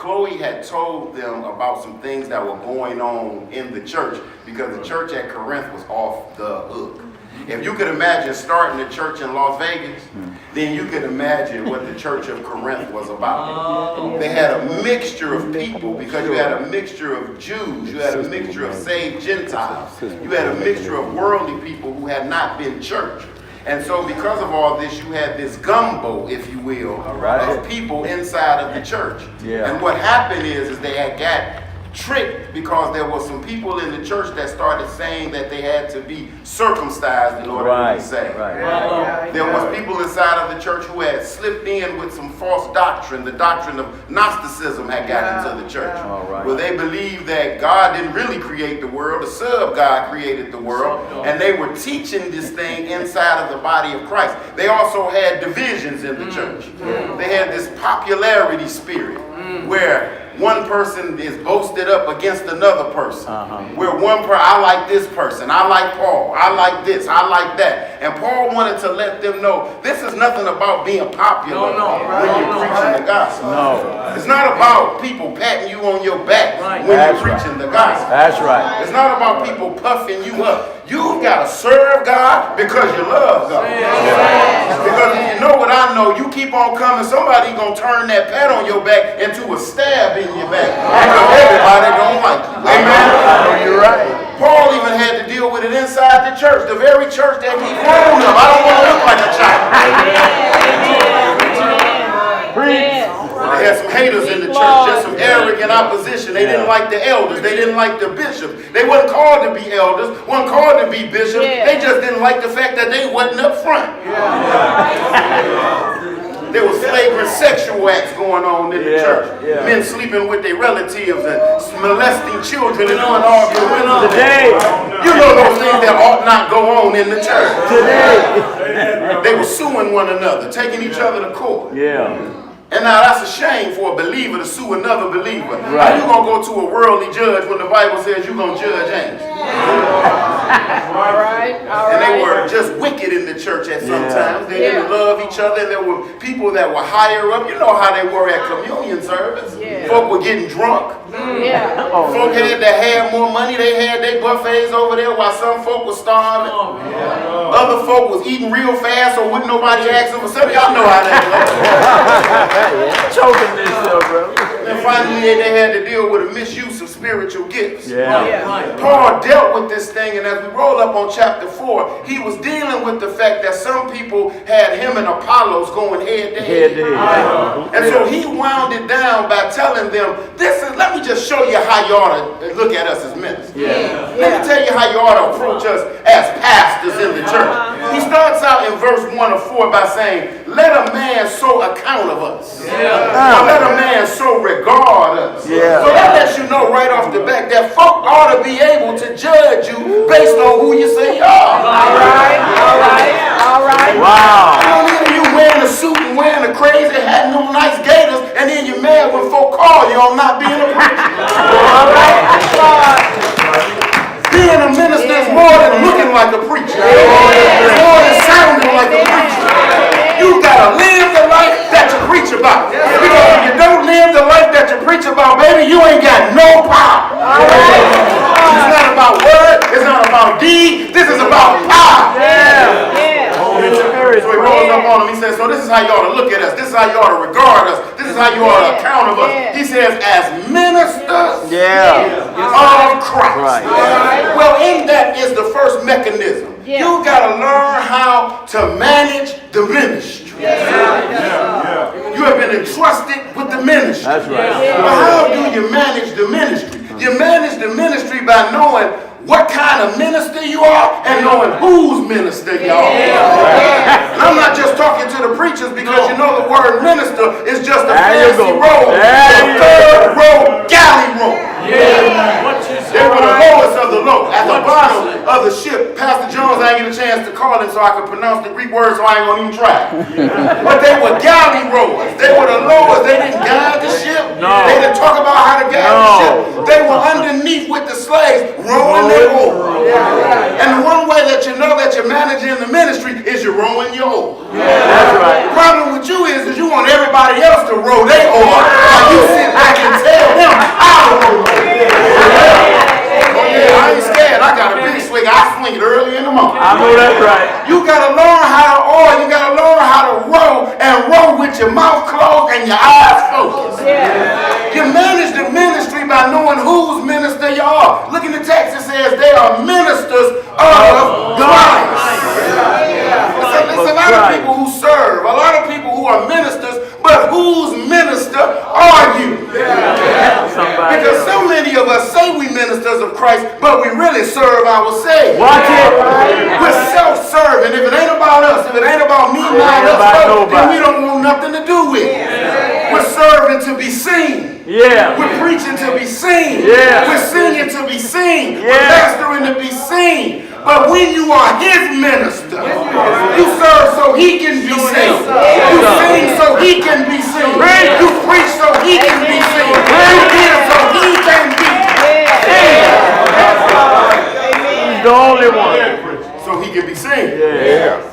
Chloe had told them about some things that were going on in the church because the church at Corinth was off the hook. If you could imagine starting a church in Las Vegas, then you could imagine what the church of Corinth was about. They had a mixture of people because you had a mixture of Jews, you had a mixture of saved Gentiles, you had a mixture of worldly people who had not been church. And so because of all this, you had this gumbo, if you will, of people inside of the church. And what happened is they had got tricked because there were some people in the church that started saying that they had to be circumcised in order to be saved. There was people inside of the church who had slipped in with some false doctrine. The doctrine of Gnosticism had got into the church. Where they believed that God didn't really create the world, the Son of God created the world, and they were teaching this thing inside of the body of Christ. They also had divisions in the church. They had this popularity spirit where one person is boasted up against another person. Where I like this person, I like Paul, I like this, I like that. And Paul wanted to let them know this is nothing about being popular when you're preaching the gospel. It's not about people patting you on your back when you're preaching the gospel. That's right. It's not about people puffing you up. You've got to serve God because you love God. Because if you know what I know, you keep on coming, somebody going to turn that pat on your back into a stab in your back. Because everybody don't like you. Amen? You're right. Paul even had to deal with it inside the church, the very church that he grew up. I don't want to look like a child. They had some haters in the church, just some arrogant opposition. They didn't like the elders. They didn't like the bishops. They wasn't called to be elders, wasn't called to be bishops. They just didn't like the fact that they wasn't up front. There was flagrant sexual acts going on in the church. Men sleeping with their relatives and molesting children and doing all kinds of Today. You know those things that ought not go on in the church. Today. They were suing one another, taking each other to court. And now that's a shame for a believer to sue another believer. How you going to go to a worldly judge when the Bible says you're going to judge angels? And they were just wicked in the church at some times. They didn't love each other. And there were people that were higher up. You know how they were at communion service. Folk were getting drunk. Folk had to have more money. They had their buffets over there while some folk were starving. Other folk was eating real fast, so wouldn't nobody ask them for something. Y'all know how that goes. Choking this stuff, bro. And finally, they had to deal with a misuse of spiritual gifts. Paul dealt with this thing, and as we roll up on chapter 4, he was dealing with the fact that some people had him and Apollos going head to head. And so he wound it down by telling them, let me just show you how you ought to look at us as ministers. Let me tell you how you ought to approach us as pastors in the church. He starts out in verse 1 of 4 by saying, let a man so account of us. Or let a man so regard us. So that lets you know right off the back that folk ought to be able to judge you based on who you say you are. All right. Wow. You wearing a suit and wearing a crazy hat and them nice gators, and then you're mad when folk call you on not being a preacher. Being a minister is more than looking like a preacher. It's more than sounding like a preacher. You gotta live the life that you preach about. Because if you don't live the life that you preach about, baby, you ain't got no power. It's not about word. It's not about deed. This is about power. So he rolls up on him. He says, so this is how you ought to look at us. This is how you ought to regard us. This is how you ought to account of us. He says, as ministers of Christ. Well, in that is the first mechanism. You got to learn how to manage the ministry. You have been entrusted with the ministry. That's right. But how do you manage the ministry? You manage the ministry by knowing what kind of minister you are and knowing whose minister you are. And I'm not just talking to the preachers because you know the word minister is just a fancy robe, a third row galley robe. They were the lowest of the low. At the bottom of the ship, Pastor Jones, I didn't get a chance to call him so I could pronounce the Greek word, so I ain't going to even try. But they were galley rowers. They were the lowest. They didn't guide the ship. They didn't talk about how to guide the ship. They were underneath with the slaves, rowing their oar. And the one way that you know that you're managing the ministry is you're rowing your oar. That's right. The problem with you is you want everybody else to row their oar, and you sit back and your mouth closed and your eyes focused. You manage the ministry by knowing whose minister you are. Look in the text, it says they are ministers of Christ. It's a lot of people who serve, a lot of people who are ministers, but whose minister are you? Because so many of us say we ministers of Christ, but we really serve ourselves. Watch it. We're self-serving. If it ain't about us, if it ain't about me, then we don't want nothing to do with it. We're serving to be seen. Yeah. We're preaching to be seen. Yeah. We're singing to be seen. Yeah. We're pastoring to be seen. But when you are his minister, you serve so he can be seen. You sing so he can be seen. You preach so he can be seen. You give so he can be seen. He's the only one. So he can be seen. Yeah.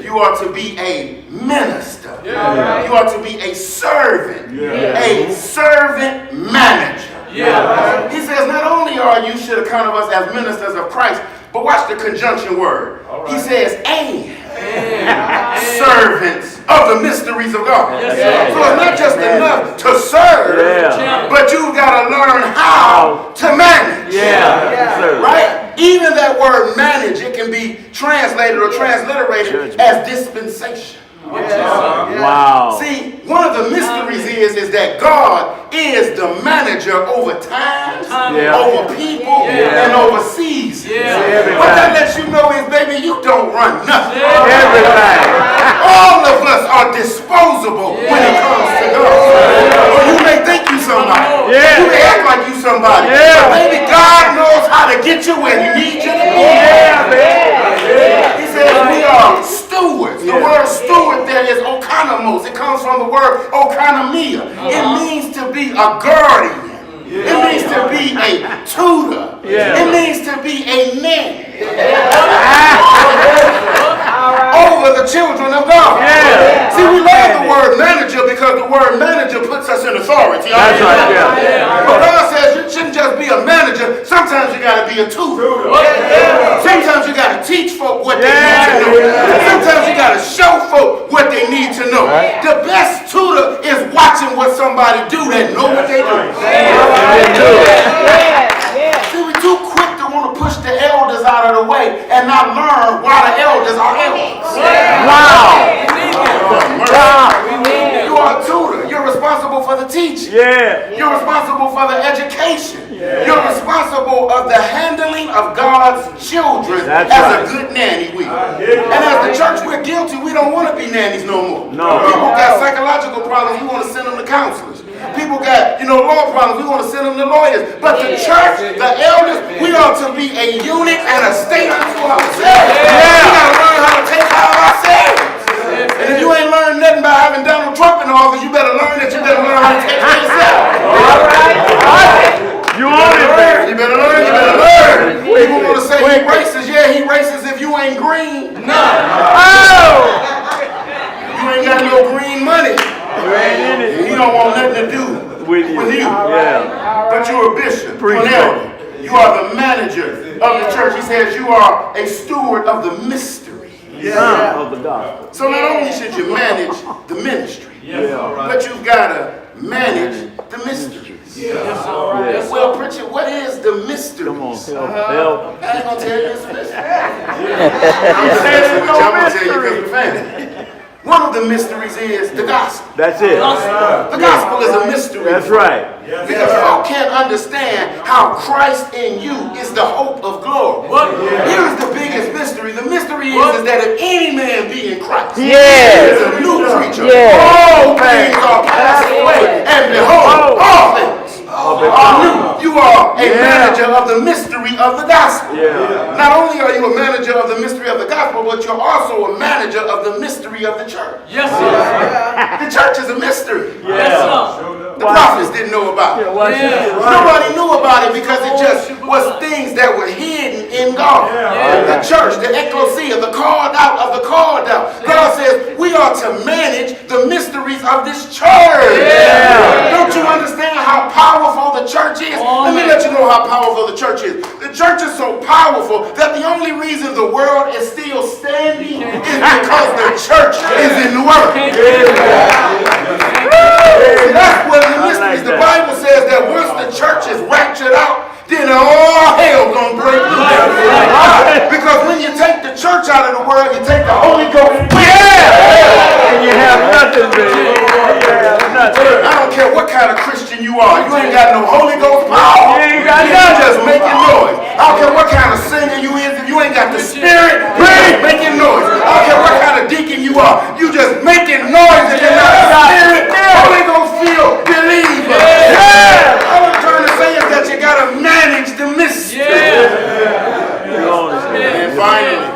You are to be a minister. You are to be a servant. A servant manager. He says not only are you should account of us as ministers of Christ, but watch the conjunction word. He says and servants of the mysteries of God. So it's not just enough to serve, but you've got to learn how to manage. Right? Even that word manage, it can be translated or transliterated as dispensation. Wow. See, one of the mysteries is that God is the manager over times, over people, and over seasons. What that lets you know is, baby, you don't run nothing. Everything. All of us are disposable when it comes to God. Or you may think you somebody. You may act like you somebody. But baby, God knows how to get you where he needs you to be. He says we are stewards. The word steward there is okonomos. It comes from the word okonomia. It means to be a guardian. It means to be a tutor. It means to be a nanny over the children of God. See, we love the word manager because the word manager puts us in authority. That's right, But God says you shouldn't just be a manager. Sometimes you got to be a tutor. Sometimes you got to teach folk what they need to know. Sometimes you got to show folk what they need to know. The best tutor is watching what somebody do that know what they do. See, we're too quick to want to push the elders out of the way and not learn why the elders are elders. You are a tutor. You're responsible for the teaching. You're responsible for the education. You're responsible of the handling of God's children as a good nanny will. And as the church, we're guilty. We don't want to be nannies no more. People got psychological problems. We want to send them to counselors. People got, law problems. We want to send them to lawyers. But the church, the elders, we ought to be a unit and a state unto ourselves. We got to learn how to take care of ourselves. And if you ain't learned nothing by having Donald Trump in office, you better learn that you better learn how to take care of yourself. You own it. You better learn, you better learn. People want to say he racist. Yeah, he racist if you ain't green. No. You ain't got no green money. He don't want nothing to do with you. But you're a bishop, you're an elder. You are the manager of the church. He says you are a steward of the mystery. Of the gospel. So not only should you manage the ministry, but you've got to manage the mysteries. Well, preacher, what is the mystery? Come on, help. I ain't going to tell you it's a mystery. I'm going to tell you because we're family. One of the mysteries is the gospel. That's it. The gospel is a mystery. That's right. Because folk can't understand how Christ in you is the hope of glory. Here is the biggest mystery. The mystery is that if any man be in Christ, he is a new creature. All things are passed away, and behold, all things are new. You are a manager of the mystery of the gospel. Not only are you a manager of the mystery of the gospel, but you're also a manager of the mystery of the church. The church is a mystery. The prophets didn't know about it. Nobody knew about it because it just was things that were hidden in God. The church, the ecclesia, the called out of the called out. God says we are to manage the mysteries of this church. Don't you understand how powerful the church is? Let me let you know how powerful the the church is. The church is so powerful that the only reason the world is still standing is because the church is in the world. That's what the mysteries. The Bible says that once the church is raptured out, then all hell gonna break loose. Because when you take the church out of the world, you take the Holy Ghost. And you have nothing, baby. I don't care what kind of Christian you are. You ain't got no Holy Ghost power. You ain't got You nothing. just making noise. I don't care what kind of singer you is. If you ain't got the Spirit, you ain't making noise. I don't care what kind of deacon you are. You just making noise if you're not a Spirit, Holy Ghost filled believer. All I'm trying to say is that you gotta manage the mystery. And finally,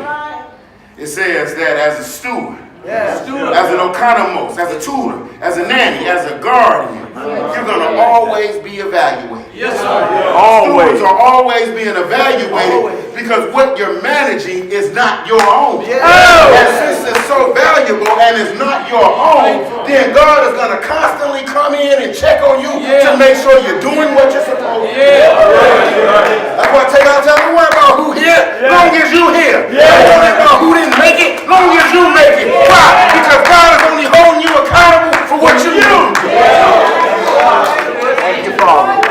it says that as a steward, as an oikonomos, as a tutor, as a nanny, as a guardian, you're going to always be evaluated. Yes, sir. Always. Stewards are always being evaluated because what you're managing is not your own. And since it's so valuable and it's not your own, then God is going to constantly come in and check on you to make sure you're doing what you're supposed to do. That's why I tell y'all, don't worry about who here, long as you here. Don't worry about who didn't make it, long as you make it. Why? Because God is only holding you accountable for what you do. Thank you, Father.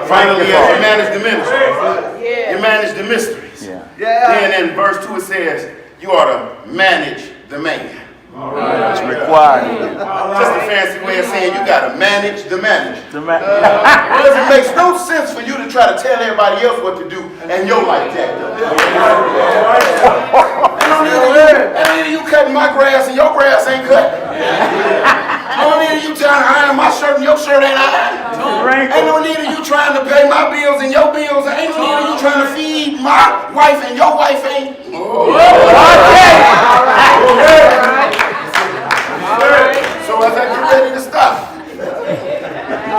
Finally, as you manage the ministry, you manage the mysteries. Then in verse 2 it says, you ought to manage the man. It's required. Just a fancy way of saying you got to manage the manager. It's Because it makes no sense for you to try to tell everybody else what to do and your life jacked up. And you cutting my grass and your grass ain't cut. No need of you trying to iron my shirt and your shirt ain't ironed. Ain't no need of you trying to pay my bills and your bills. Ain't no need of you trying to feed my wife and your wife ain't. So as I get ready to stop,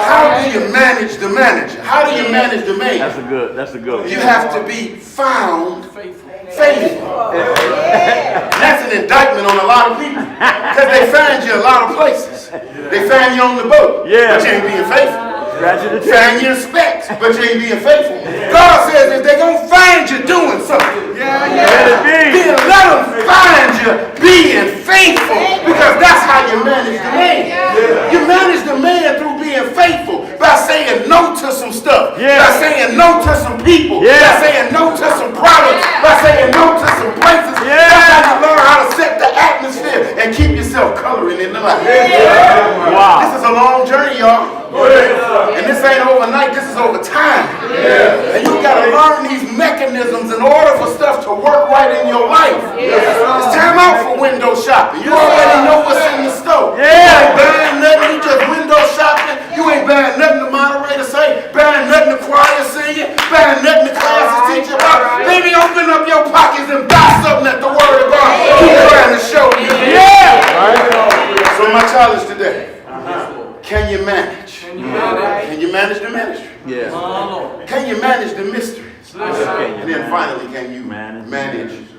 how do you manage the manager? How do you manage the man? That's a good one. You have to be found faithful. That's an indictment on a lot of people. Because they find you a lot of places. They find you on the boat, but you ain't being faithful. Find you in specs, but you ain't being faithful. God says if they're going to find you doing something, then let them find you being faithful. Because that's how you manage the man. You manage the man through being faithful by saying no to some stuff, by saying no to some people, by saying no to some products, by saying no to some places. That's how you learn how to set the atmosphere and keep yourself coloring in the light. Wow. This is a long journey, y'all. And this ain't overnight, this is over time. And you gotta learn these mechanisms in order for stuff to work right in your life. It's time out for window shopping. You already know what's in the store. You ain't buying nothing, you just window shopping. You ain't buying nothing the moderator say, buying nothing the choir singing, buying nothing the classes teach about. Baby, open up your pockets and buy something that the word of God keep trying to show you. So my challenge today, can you manage? Can you manage the ministry? Can you manage the mysteries? And then finally, can you manage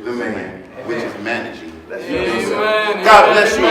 the man, which is managing. God bless you.